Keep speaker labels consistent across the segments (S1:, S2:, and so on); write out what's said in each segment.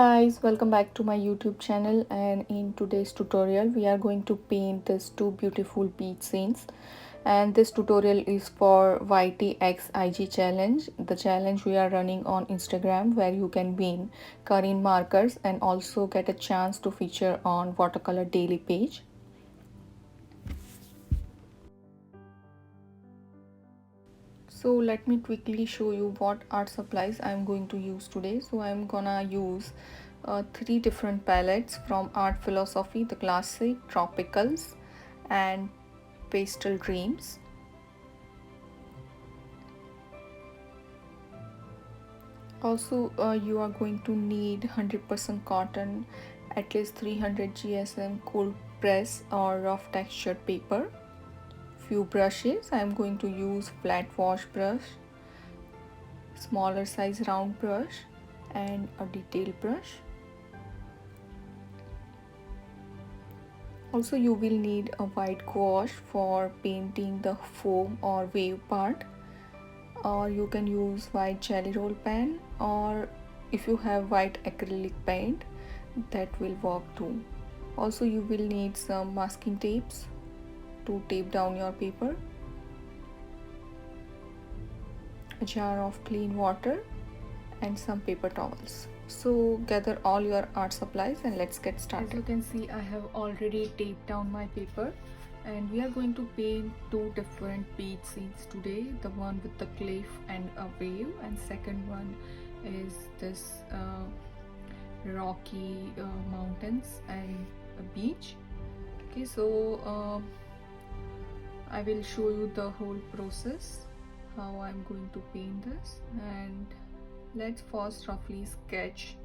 S1: Guys, welcome back to my YouTube channel, and in today's tutorial we are going to paint these two beautiful beach scenes. And this tutorial is for YTXIG challenge, the challenge we are running on Instagram, where you can win Karin markers and also get a chance to feature on watercolor daily page. So let me quickly show you what art supplies I'm going to use today. So I'm gonna use three different palettes from Art Philosophy: the Classic, Tropicals, and Pastel Dreams. Also, you are going to need 100% cotton, at least 300 GSM cold press or rough textured paper, few brushes. I'm going to use flat wash brush, smaller size round brush, and a detail brush. Also, you will need a white gouache for painting the foam or wave part, or you can use white jelly roll pen, or if you have white acrylic paint, that will work too. Also, you will need some masking tapes to tape down your paper, a jar of clean water, and some paper towels. So gather all your art supplies and let's get started. As you can see, I have already taped down my paper, and we are going to paint two different beach scenes today. The one with the cliff and a wave, and second one is this rocky mountains and a beach. Okay, so I will show you the whole process, how I'm going to paint this. And let's first roughly sketch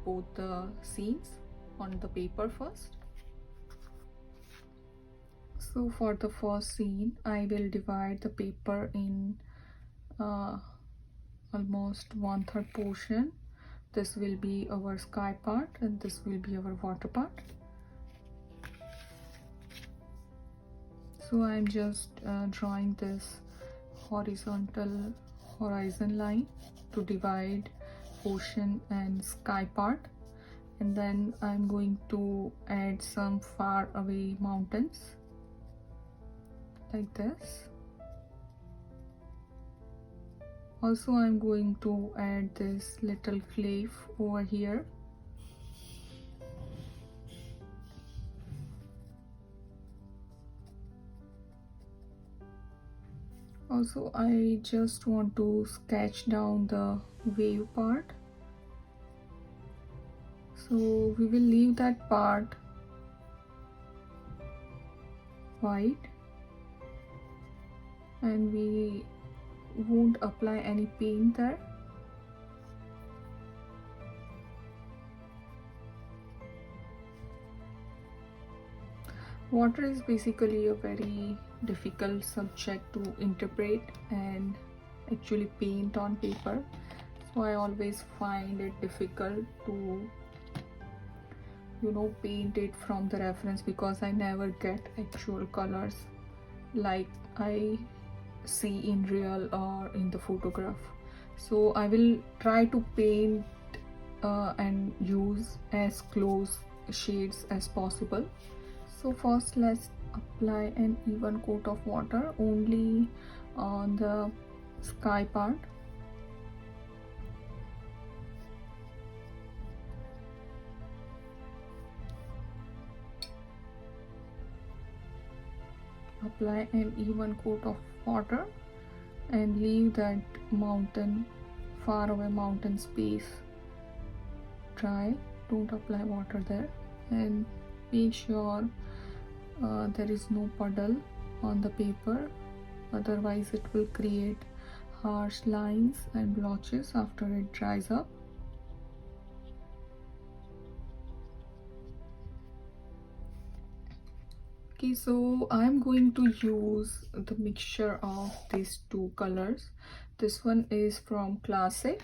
S1: both the scenes on the paper first. So for the first scene, I will divide the paper in almost 1/3 portion. This will be our sky part and this will be our water part. So I'm just drawing this horizon line to divide ocean and sky part, and then I'm going to add some far away mountains like this. Also, I'm going to add this little cliff over here. Also, I just want to sketch down the wave part. So we will leave that part white, and we won't apply any paint there. Water is basically a very difficult subject to interpret and actually paint on paper, so I always find it difficult to paint it from the reference, because I never get actual colors like I see in real or in the photograph. So I will try to paint and use as close shades as possible. So first, let's apply an even coat of water only on the sky part. Apply an even coat of water and leave that far away mountain space dry. Don't apply water there, and make sure there is no puddle on the paper, otherwise it will create harsh lines and blotches after it dries up. Okay, so I'm going to use the mixture of these two colors. This one is from Classic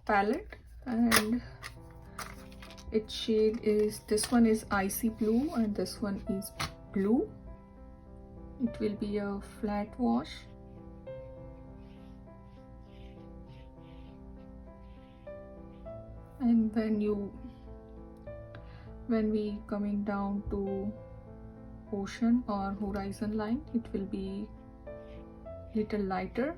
S1: palette, and its shade is, this one is icy blue and this one is blue. It will be a flat wash. And when we coming down to ocean or horizon line, it will be little lighter.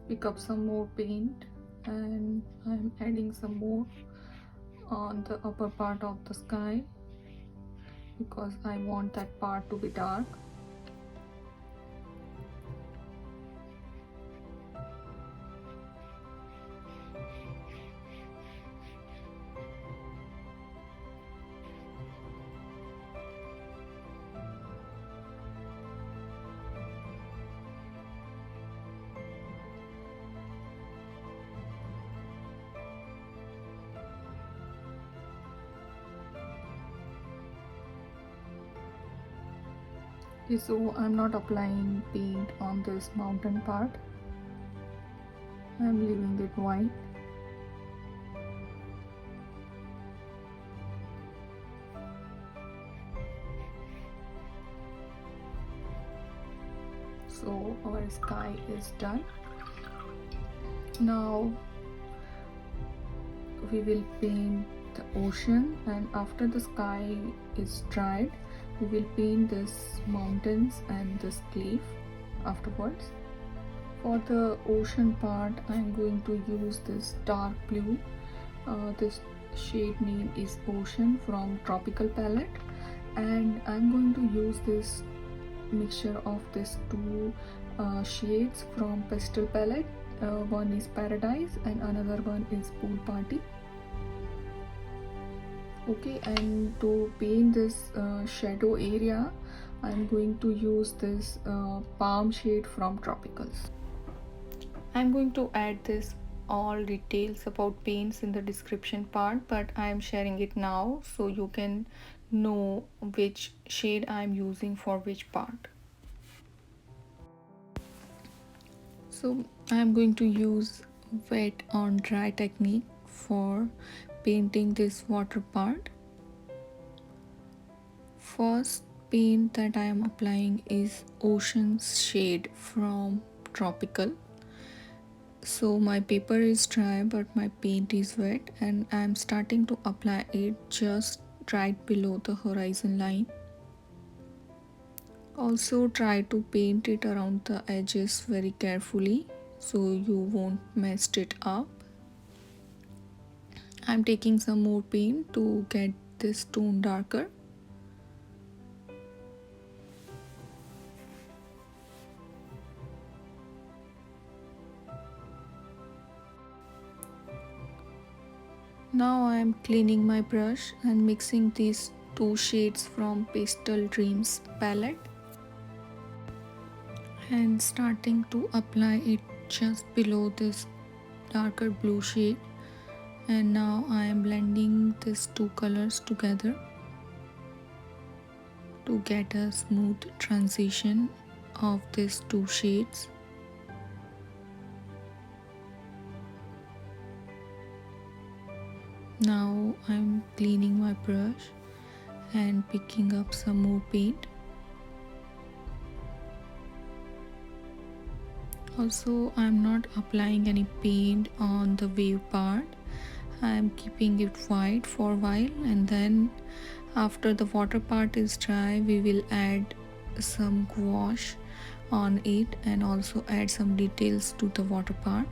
S1: Pick up some more paint, and I'm adding some more on the upper part of the sky because I want that part to be dark. Okay, so I'm not applying paint on this mountain part. I'm leaving it white. So our sky is done. Now we will paint the ocean, and after the sky is dried, we will paint this mountains and this cliff afterwards. For the ocean part, I'm going to use this dark blue. This shade name is Ocean from Tropical palette, and I'm going to use this mixture of these two shades from Pastel palette. One is Paradise and another one is Pool Party. Okay, and to paint this shadow area, I'm going to use this palm shade from Tropicals. I'm going to add this all details about paints in the description part, but I am sharing it now so you can know which shade I am using for which part. So I am going to use wet on dry technique for painting this water part. First paint that I am applying is Ocean shade from Tropical. So my paper is dry but my paint is wet, and I am starting to apply it just right below the horizon line. Also try to paint it around the edges very carefully so you won't mess it up. I'm taking some more paint to get this tone darker. Now I am cleaning my brush and mixing these two shades from Pastel Dreams palette and starting to apply it just below this darker blue shade. And now I am blending these two colors together to get a smooth transition of these two shades. Now I'm cleaning my brush and picking up some more paint. Also, I'm not applying any paint on the wave part. I'm keeping it white for a while, and then after the water part is dry, we will add some gouache on it and also add some details to the water part.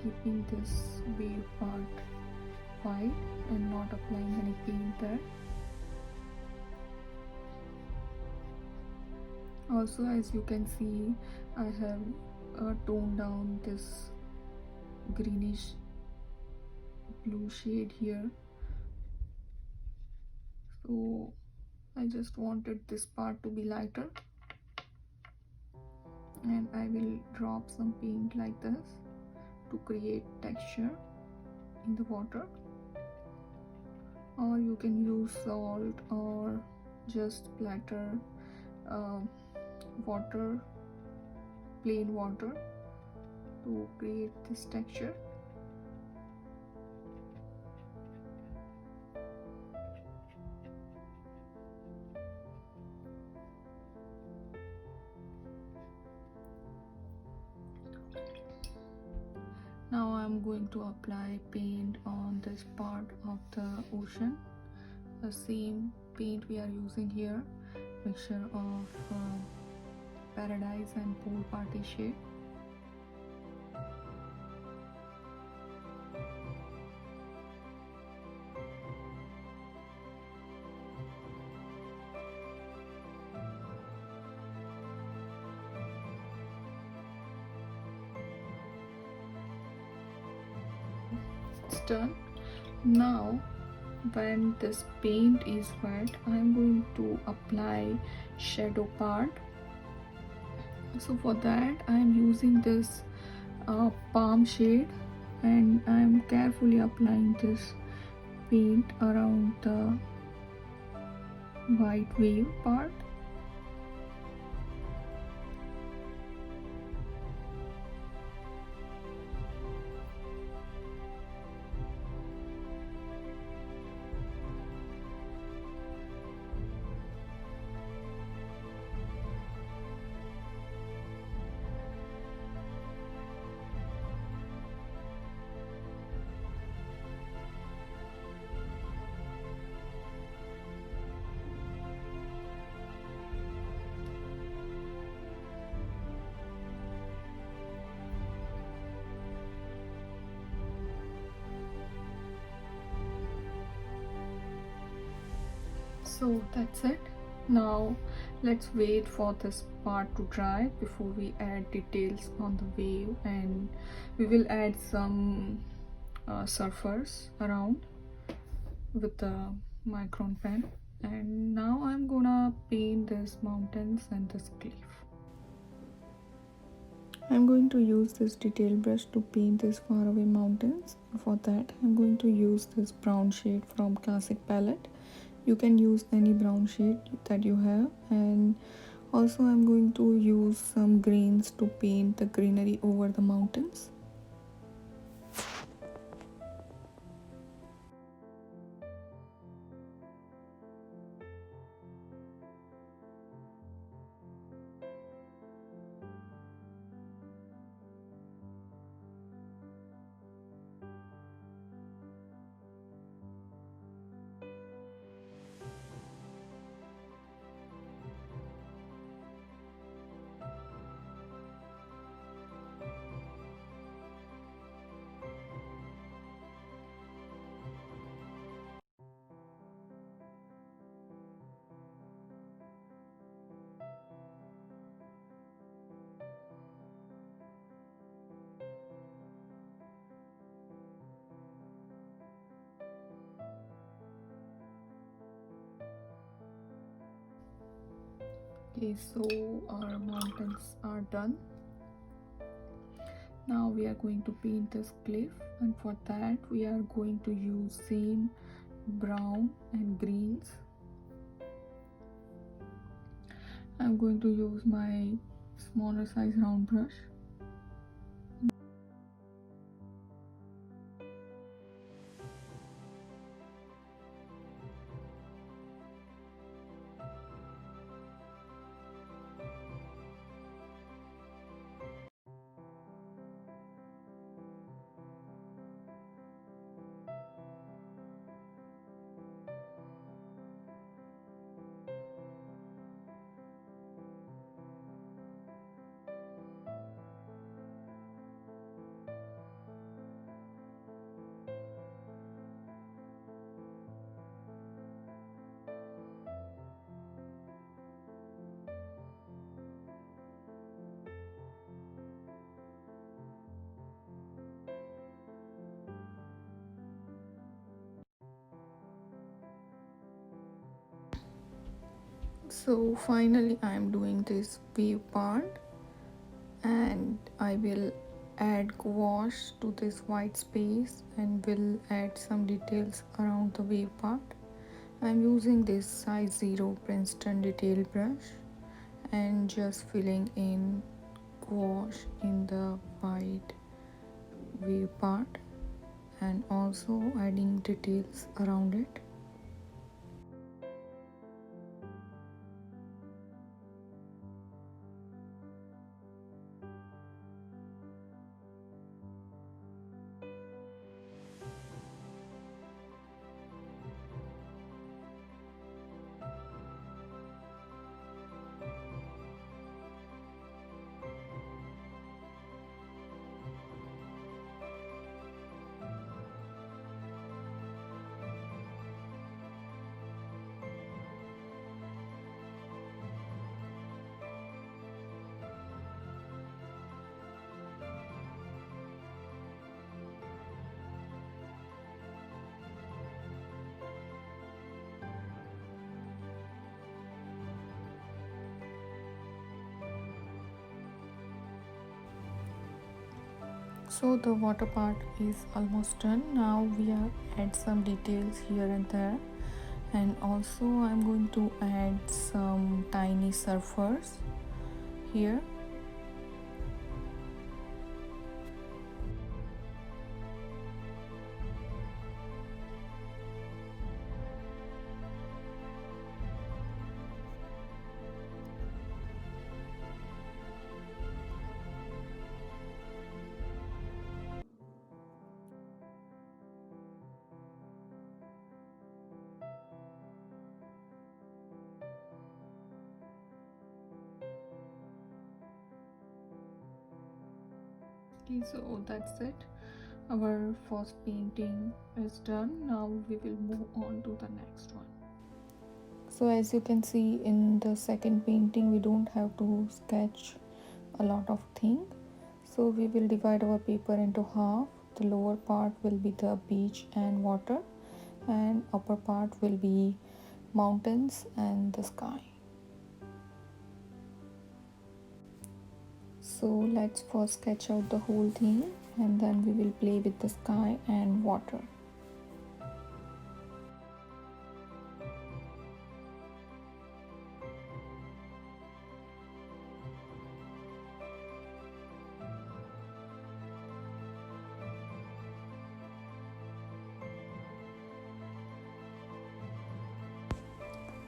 S1: Keeping this wave part white and not applying any paint there. Also, as you can see, I have toned down this greenish blue shade here, so I just wanted this part to be lighter, and I will drop some paint like this to create texture in the water. Or you can use salt or just splatter water, plain water, to create this texture. Now I'm going to apply paint on this part of the ocean. The same paint we are using here, mixture of paradise and pool party shade. It's done. Now when this paint is wet, I'm going to apply shadow part. So for that I'm using this palm shade, and I'm carefully applying this paint around the white wave part. So that's it. Now let's wait for this part to dry before we add details on the wave, and we will add some surfers around with the micron pen. And now I'm gonna paint these mountains and this cliff. I'm going to use this detail brush to paint these faraway mountains. For that I'm going to use this brown shade from Classic palette. You can use any brown shade that you have, and also I'm going to use some greens to paint the greenery over the mountains. Okay, so our mountains are done. Now we are going to paint this cliff, and for that we are going to use same brown and greens. I'm going to use my smaller size round brush. So finally I am doing this wave part, and I will add gouache to this white space and will add some details around the wave part. I'm using this size 0 Princeton detail brush, and just filling in gouache in the white wave part and also adding details around it. So the water part is almost done. Now we are add some details here and there, and also I'm going to add some tiny surfers here. Okay, so that's it. Our first painting is done. Now we will move on to the next one. So as you can see in the second painting, we don't have to sketch a lot of things. So we will divide our paper into half. The lower part will be the beach and water, and upper part will be mountains and the sky. So let's first sketch out the whole thing, and then we will play with the sky and water.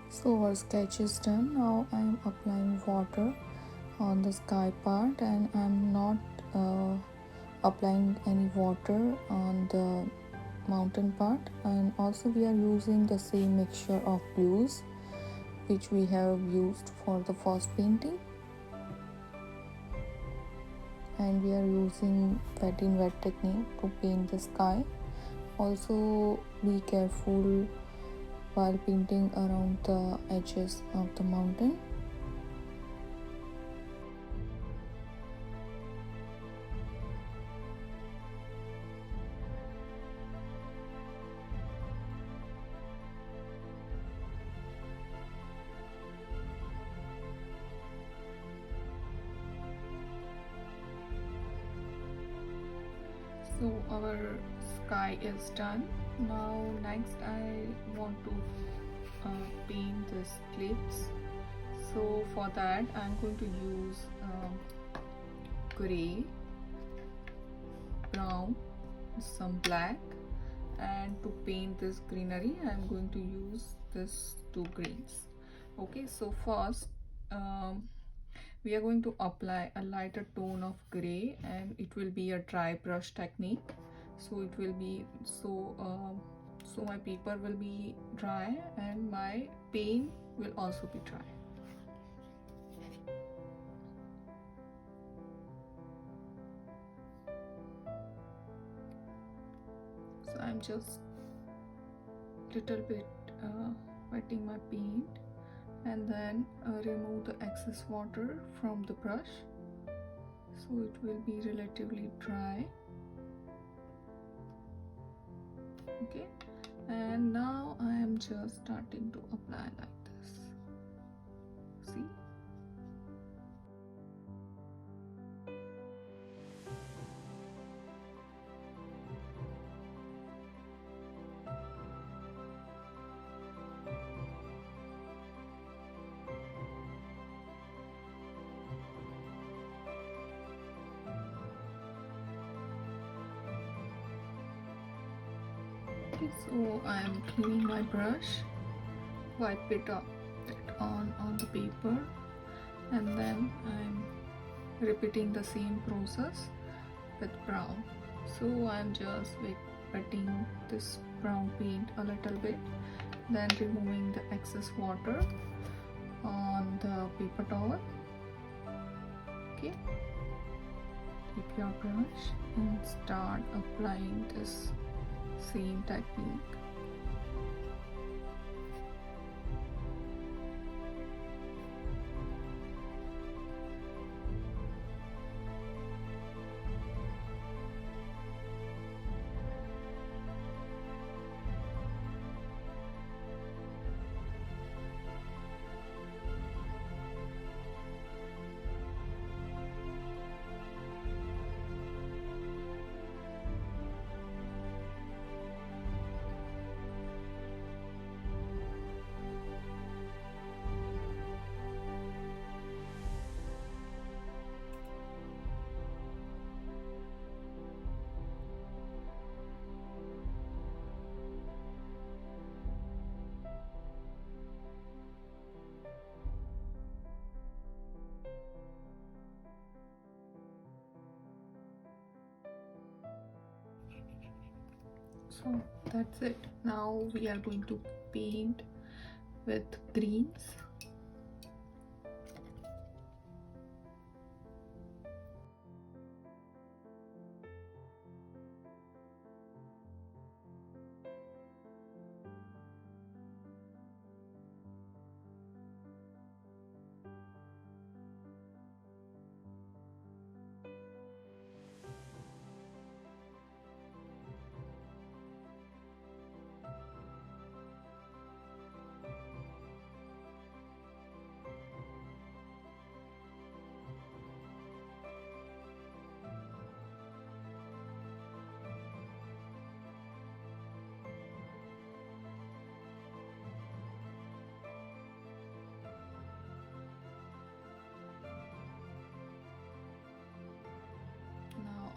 S1: So our sketch is done. Now I am applying water on the sky part, and I'm not applying any water on the mountain part. And also we are using the same mixture of blues which we have used for the first painting, and we are using wet in wet technique to paint the sky. Also be careful while painting around the edges of the mountain. So our sky is done. Now next I want to paint these cliffs. So for that I'm going to use gray, brown, some black, and to paint this greenery I'm going to use this two greens. Okay, so first we are going to apply a lighter tone of gray, and it will be a dry brush technique. So it will be so my paper will be dry and my paint will also be dry. So I'm just little bit wetting my paint, and then remove the excess water from the brush so it will be relatively dry. Okay, and now I am just starting to apply like this. See? Okay, so I am cleaning my brush, wipe it on the paper, and then I'm repeating the same process with brown. So I'm just wetting this brown paint a little bit, then removing the excess water on the paper towel. Okay, keep your brush and start applying this same technique. So that's it. Now we are going to paint with greens.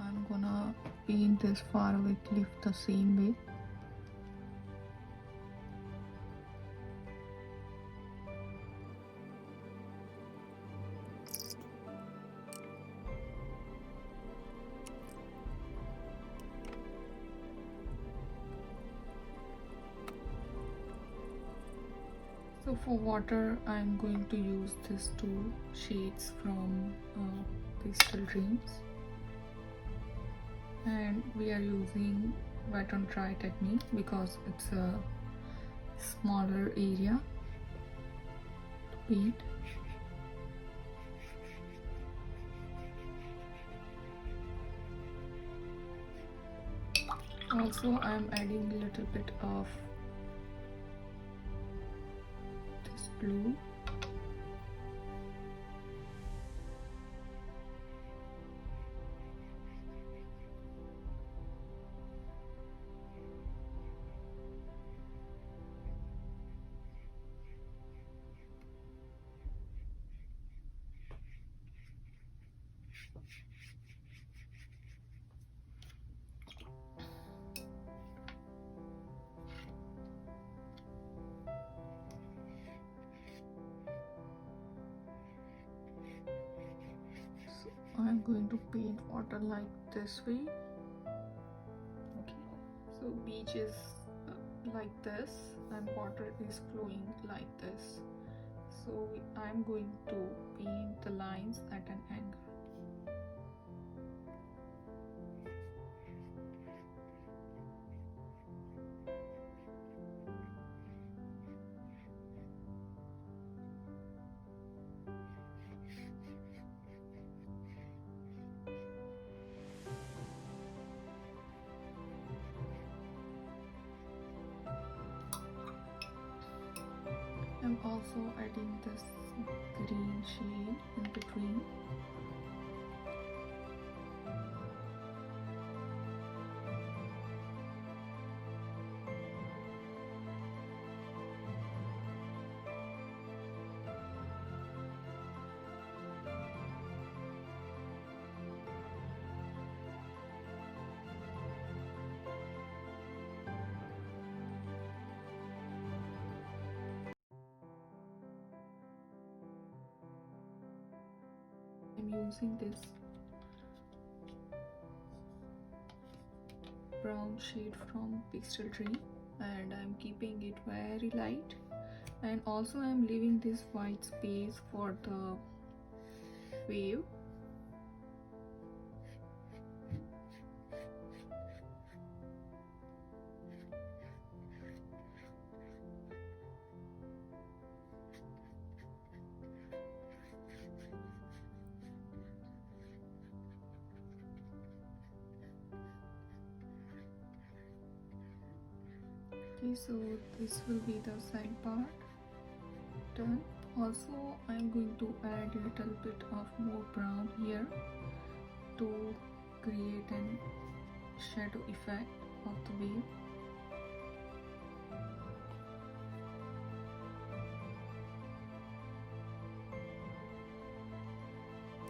S1: I'm gonna paint this faraway cliff the same way. So for water, I'm going to use these two shades from Pastel Dreams, and we are using wet on dry technique because it's a smaller area to paint. Also, I'm adding a little bit of this blue. I'm going to paint water like this way. Okay, so beach is like this and water is flowing like this. So I'm going to paint the lines at an angle. I'm also adding this green shade in between. using this brown shade from Pastel Dream, and I'm keeping it very light, and also I'm leaving this white space for the wave. Okay, so this will be the side part done. Also, I'm going to add a little bit of more brown here to create an shadow effect of the wave.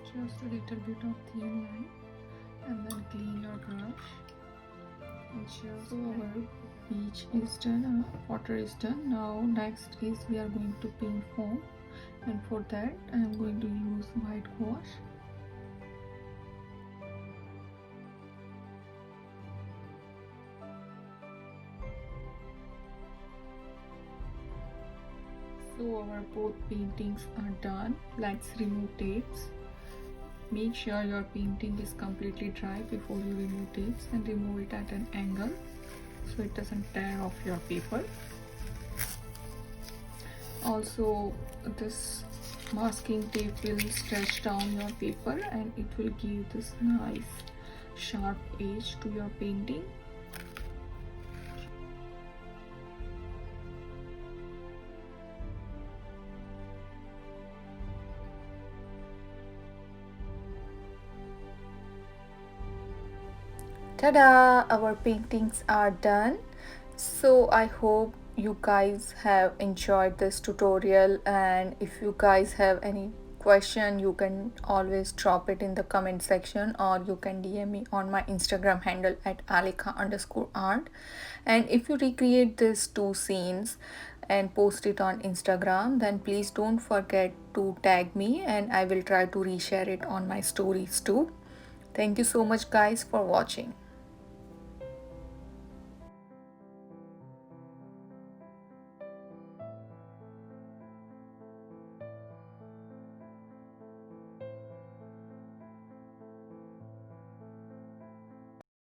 S1: Just a little bit of thin line, and then clean your brush. So our beach is done, water is done. Now next is we are going to paint foam, and for that I am going to use white gouache. So our both paintings are done. Let's remove tapes. Make sure your painting is completely dry before you remove tapes, and remove it at an angle so it doesn't tear off your paper. Also, this masking tape will stretch down your paper and it will give this nice sharp edge to your painting.
S2: Ta-da! Our paintings are done. So I hope you guys have enjoyed this tutorial, and if you guys have any question, you can always drop it in the comment section, or you can DM me on my Instagram handle at alika_art. And if you recreate these two scenes and post it on Instagram, then please don't forget to tag me, and I will try to reshare it on my stories too. Thank you so much guys for watching.